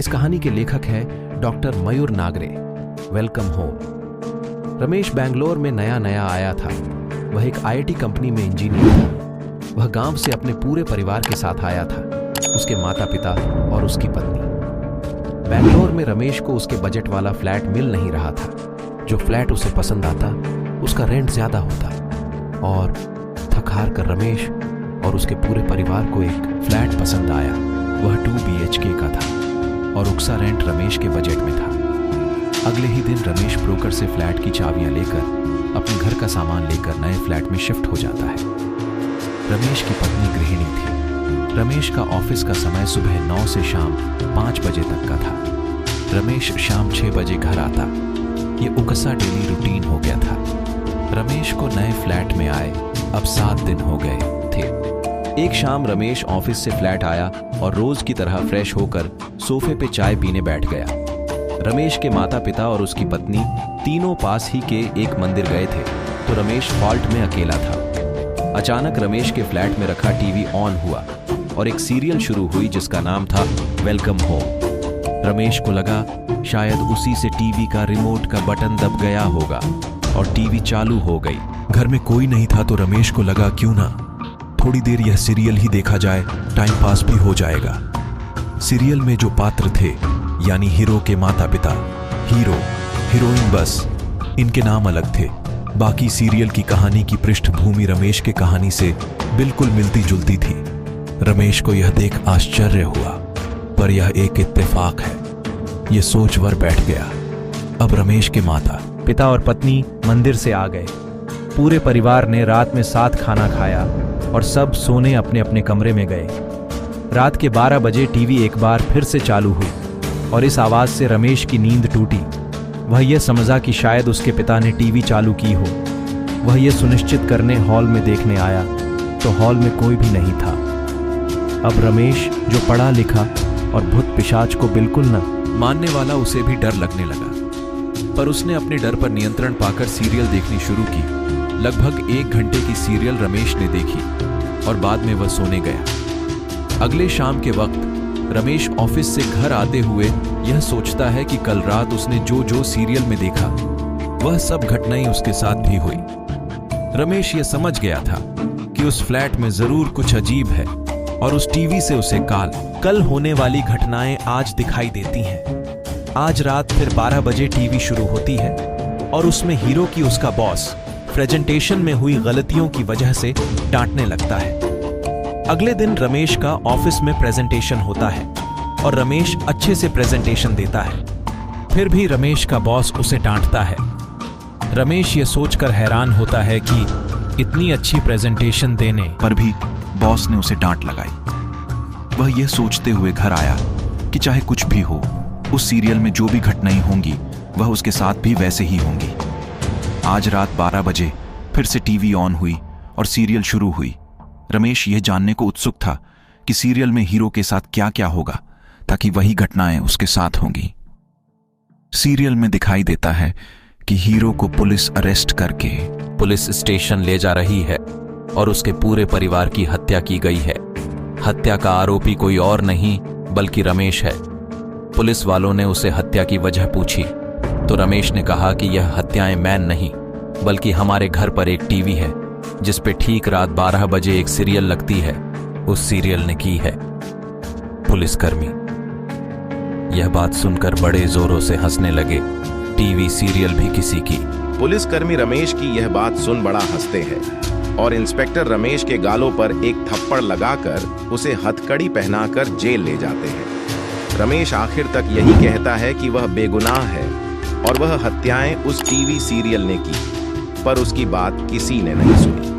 इस कहानी के लेखक हैं डॉक्टर मयूर नागरे। Welcome home. रमेश बैंगलोर में नया नया आया था। वह एक आईआईटी कंपनी में इंजीनियर था। वह गांव से अपने पूरे परिवार के साथ आया था, उसके माता पिता और उसकी पत्नी। बैंगलोर में रमेश को उसके बजट वाला फ्लैट मिल नहीं रहा था। जो फ्लैट उसे पसंद आता उसका रेंट ज्यादा होता और थक हार कर रमेश और उसके पूरे परिवार को एक फ्लैट पसंद आया। वह 2 BHK का था और उकसा रेंट रमेश के बजट में था। अगले ही दिन रमेश ब्रोकर से फ्लैट की चाबियां लेकर अपने घर का सामान लेकर नए फ्लैट में शिफ्ट हो जाता है। रमेश की पत्नी गृहिणी थी। रमेश का ऑफिस का समय सुबह 9 से शाम 5 बजे तक का था। रमेश शाम 6 बजे घर आता। ये उकसा डेली रूटीन हो गया था। रमेश को नए फ्लैट में आए अब 7 दिन हो गए थे। एक शाम रमेश ऑफिस से फ्लैट आया और रोज की तरह फ्रेश होकर सोफे पे चाय पीने बैठ गया। रमेश के माता पिता और उसकी पत्नी तीनों पास ही के एक मंदिर गए थे, तो रमेश हॉल्ट में अकेला था। अचानक रमेश के फ्लैट में रखा टीवी ऑन हुआ और एक सीरियल शुरू हुई जिसका नाम था वेलकम होम। रमेश को लगा शायद उसी से टीवी का रिमोट का बटन दब गया होगा और टीवी चालू हो गई। घर में कोई नहीं था तो रमेश को लगा क्यों ना थोड़ी देर यह सीरियल ही देखा जाए, टाइम पास भी हो जाएगा। सीरियल में जो पात्र थे यानी हीरो के माता पिता, हीरो हीरोइन, बस इनके नाम अलग थे। बाकी सीरियल की कहानी की पृष्ठभूमि रमेश के कहानी से बिल्कुल मिलती जुलती थी। रमेश को यह देख आश्चर्य हुआ, पर यह एक इत्तेफाक है, यह सोचकर बैठ गया। अब रमेश के माता पिता और पत्नी मंदिर से आ गए। पूरे परिवार ने रात में साथ खाना खाया और सब सोने अपने अपने कमरे में गए। रात के 12 बजे टीवी एक बार फिर से चालू हुई और इस आवाज से रमेश की नींद टूटी। वह यह समझा कि शायद उसके पिता ने टीवी चालू की हो। वह यह सुनिश्चित करने हॉल में देखने आया तो हॉल में कोई भी नहीं था। अब रमेश जो पढ़ा लिखा और भूत पिशाच को बिल्कुल न मानने वाला, उसे भी डर लगने लगा। पर उसने अपने डर पर नियंत्रण पाकर सीरियल देखनी शुरू की। लगभग 1 घंटे की सीरियल रमेश ने देखी और बाद में वह सोने गया। अगले शाम के वक्त रमेश ऑफिस से घर आते हुए यह सोचता है कि कल रात उसने जो जो सीरियल में देखा वह सब घटनाएं उसके साथ भी हुई। रमेश यह समझ गया था कि उस फ्लैट में जरूर कुछ अजीब है और उस टीवी से उसे कल होने वाली घटनाएं आज दिखाई देती हैं। आज रात फिर 12 बजे टीवी शुरू होती है और उसमें हीरो की उसका बॉस प्रेजेंटेशन में हुई गलतियों की वजह से डांटने लगता है। अगले दिन रमेश का ऑफिस में प्रेजेंटेशन होता है और रमेश अच्छे से प्रेजेंटेशन देता है, फिर भी रमेश का बॉस उसे डांटता है। रमेश ये सोचकर हैरान होता है कि इतनी अच्छी प्रेजेंटेशन देने पर भी बॉस ने उसे डांट लगाई। वह यह सोचते हुए घर आया कि चाहे कुछ भी हो, उस सीरियल में जो भी घटनाएं होंगी वह उसके साथ भी वैसे ही होंगी। आज रात 12 बजे फिर से टीवी ऑन हुई और सीरियल शुरू हुई। रमेश यह जानने को उत्सुक था कि सीरियल में हीरो के साथ क्या क्या होगा, ताकि वही घटनाएं उसके साथ होंगी। सीरियल में दिखाई देता है कि हीरो को पुलिस अरेस्ट करके पुलिस स्टेशन ले जा रही है और उसके पूरे परिवार की हत्या की गई है। हत्या का आरोपी कोई और नहीं बल्कि रमेश है। पुलिस वालों ने उसे हत्या की वजह पूछी तो रमेश ने कहा कि यह हत्याएं मैन नहीं बल्कि हमारे घर पर एक टीवी है जिस पे ठीक रात 12 बजे एक सीरियल लगती है, उस सीरियल ने की है। पुलिसकर्मी यह बात सुनकर बड़े जोरों से हंसने लगे। टीवी सीरियल भी किसी की। पुलिसकर्मी रमेश की यह बात सुन बड़ा हंसते हैं और इंस्पेक्टर रमेश के गालों पर एक थप्पड़ लगाकर उसे हथकड़ी पहनाकर जेल ले जाते हैं। रमेश आखिर तक यही कहता है कि वह बेगुनाह है और वह हत्याएं उस टीवी सीरियल ने की, पर उसकी बात किसी ने नहीं सुनी।